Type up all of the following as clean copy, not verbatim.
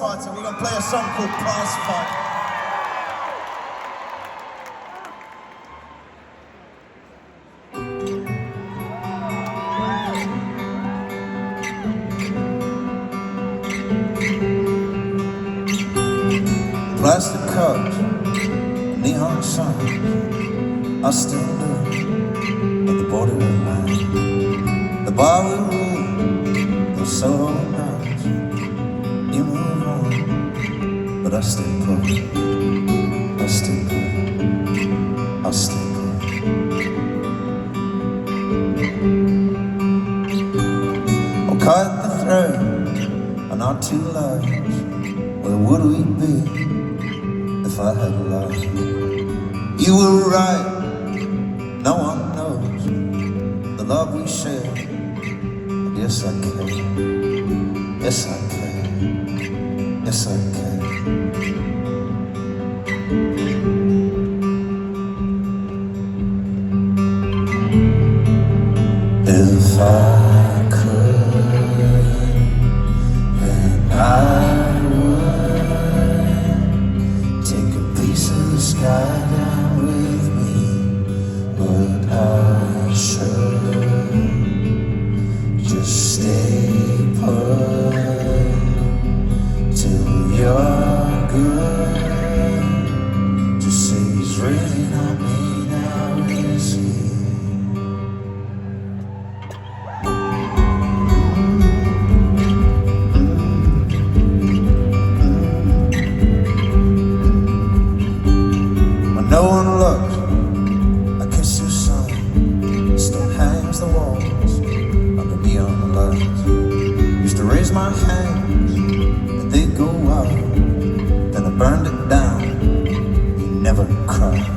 Prizefighter. We're gonna play a song called Prizefighter. Plastic cups, neon signs, I still live at the borderline. The bar we rule, those so nights. You move on, but I stay put. I stay put. I stay put. I'll cut the thread on our two lives. Where would we be if I had lied? You were right, no one knows the love we share. And yes, I can, yes, I can, yes, I can. If I could, then I sky down with me, but I should just stay put till you're good. Just say he's really not me now, is he? No one looked, I kiss your son. Still hangs the walls under neon lights. Used to raise my hands and they'd go out. Then I burned it down. You never cried.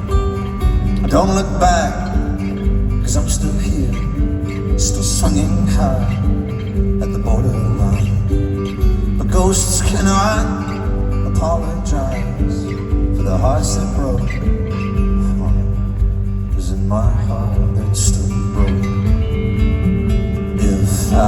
I don't look back, cause I'm still here, still swinging high at the borderline. But ghosts cannot apologize for the hearts that broke. In my heart that still broke. If I